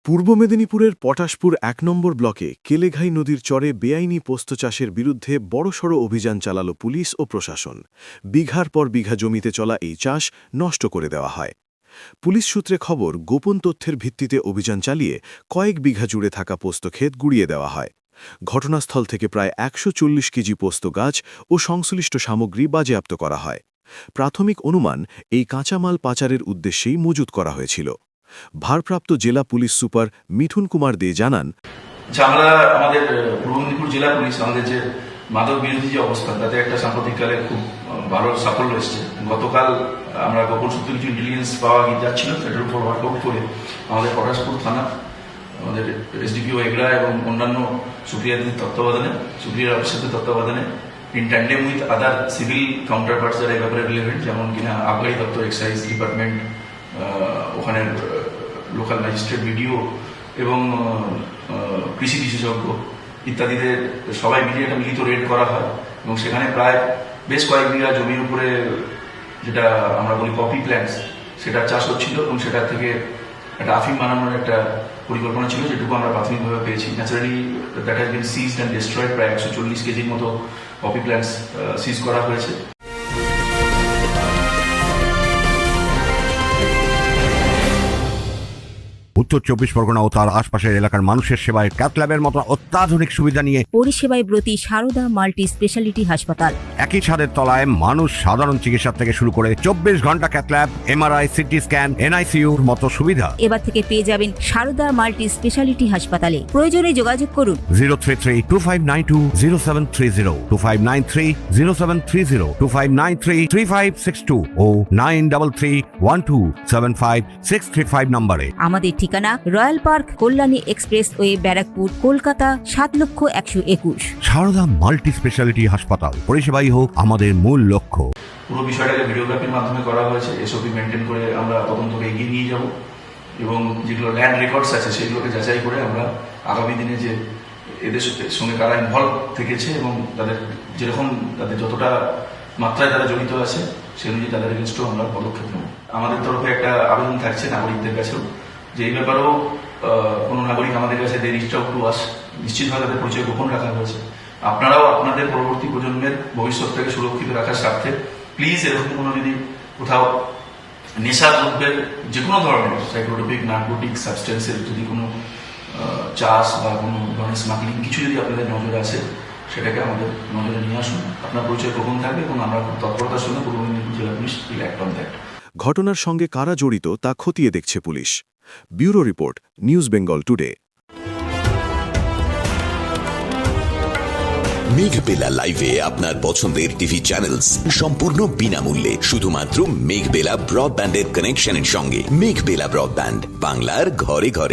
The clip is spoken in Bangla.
পূর্ব মেদিনীপুরের পটাশপুর ১ নম্বর ব্লকে কেলেঘাই নদীর চরে বেআইনি পোস্ত চাষের বিরুদ্ধে বড়সড় অভিযান চালাল পুলিশ ও প্রশাসন। বিঘার পর বিঘা জমিতে চলা এই চাষ নষ্ট করে দেওয়া হয়। পুলিশ সূত্রে খবর, গোপন তথ্যের ভিত্তিতে অভিযান চালিয়ে কয়েক বিঘা জুড়ে থাকা পোস্তক্ষেত গুড়িয়ে দেওয়া হয়। ঘটনাস্থল থেকে প্রায় ১৪০ কেজি পোস্ত গাছ ও সংশ্লিষ্ট সামগ্রী বাজেয়াপ্ত করা হয়। প্রাথমিক অনুমান, এই কাঁচামাল পাচারের উদ্দেশ্যেই মজুত করা হয়েছিল। ভারপ্রাপ্ত জেলা পুলিশ সুপার মিঠুন কুমার দে জানান, আমরা আমাদের পূর্ব মেদিনীপুর জেলা পুলিশ আমাদের যে মাদক বিরোধী যে অবস্থান, তাতে একটা সাম্প্রতিককালে খুব ভালো সাফল্য এসেছে। গতকাল আমরা গোপন সূত্রে কিছু ইন্টেলিজেন্স পাওয়া যাচ্ছিল, সেটার উপর ওয়ার্কআউট করে আমাদের পটাশপুর থানা, আমাদের এসডিপিও এগরা এবং অন্যান্য সুপ্রিয়াদের তত্ত্বাবধানে, সুপ্রিয়ার অফিসারদের তত্ত্বাবধানে, in tandem with other civil counter parts যারা এই ব্যাপারে রিলেভেন্ট, যেমন কিনা আবগারি দপ্তর, এক্সাইজ ডিপার্টমেন্ট, ওখানে লোকাল ম্যাজিস্ট্রেট, বিডিও এবং কৃষি বিশেষজ্ঞ ইত্যাদিদের সবাই মিলিয়ে একটা মিলিত রেড করা হয় এবং সেখানে প্রায় বেশ কয়েক বিঘা জমির উপরে, যেটা আমরা বলি পপি প্ল্যান্টস, সেটা চাষ হচ্ছিল এবং সেটার থেকে একটা আফিম বানানোর একটা পরিকল্পনা ছিল, যেটুকু আমরা প্রাথমিকভাবে পেয়েছি। Naturally that has been ceased and destroyed. প্রায় ১৪০ কেজির মতো পপি প্ল্যান্টস সিজ করা হয়েছে। উত্তর ২৪ পরগনা ও তার আশপাশের এলাকার মানুষের সেবায় ক্যাথল্যাবের মতো অত্যাধুনিক সুবিধা নিয়ে পরিষেবায় ব্রতী সারদা মাল্টি স্পেশালিটি হাসপাতাল। একই ছাদের তলায় মানুষ সাধারণ চিকিৎসা থেকে শুরু করে ২৪ ঘন্টা ক্যাথল্যাব, এমআরআই, সিটি স্ক্যান, এনআইসিইউর মতো সুবিধা এবার থেকে পেয়ে যাবেন সারদা মাল্টি স্পেশালিটি হাসপাতালে। প্রয়োজনে যোগাযোগ করুন 033-2592-0730, 2593-0730, 2593-3562 ও 9331275635 নম্বরে। আমাদের ঠিকানা royal park, Kalyani expressway, Barrackpore, Kolkata ৭,১২১। সারদা মাল্টি স্পেশালিটি হাসপাতাল, পরিষেবাই হোক আমাদের মূল লক্ষ্য। পুরো বিষয়টাকে ভিডিওগ্রাফির মাধ্যমে করা হয়েছে। এসওপি মেনটেন করে আমরা তদন্তকে এগিয়ে নিয়ে যাব এবং যেগুলো ল্যান্ড রেকর্ডস আছে সেগুলোকে যাচাই করে আমরা আগামী দিনে যে এদের সঙ্গে কারা ইনভলভ থেকেছে এবং তাদের যেরকম তাদের যতটা মাত্রায় তারা জড়িত আছে সে অনুযায়ী তাদের এগেনস্টও আমরা পদক্ষেপ নেব। আমাদের তরফে একটা আবেদন থাকছে নাগরিকদের কাছেও, যে এই ব্যাপারেও কোনো নাগরিক আমাদের কাছে they reach out to us, নিশ্চিতভাবে তাদের পরিচয় গোপন রাখা হয়েছে। আপনারাও আপনাদের পরবর্তী প্রজন্মের ভবিষ্যৎটাকে সুরক্ষিত রাখার স্বার্থে প্লিজ এরকম কোনো যদি কোথাও নেশা দ্রব্যের যে কোনো ধরনের সাইকোট্রপিক, নার্কোটিক সাবস্টেন্সের যদি কোনো চাষ বা কোনো ধরনের স্মাগলিং কিছু যদি আপনাদের নজরে আসে, সেটাকে আমাদের নজরে নিয়ে আসুন। আপনার পরিচয় গোপন থাকবে এবং আমরা খুব তৎপরতার সঙ্গে পূর্ব মেদিনীপুর জেলা police will act on that. ঘটনার সঙ্গে কারা জড়িত তা খতিয়ে দেখছে police. Bureau report, news Bengal today. Meghbela লাইভে আপনার পছন্দের টিভি চ্যানেলস সম্পূর্ণ বিনামূল্যে, শুধুমাত্র মেঘবেলা ব্রডব্যান্ডের কানেকশনের সঙ্গে। মেঘবেলা ব্রডব্যান্ড, বাংলার ঘরে ঘরে।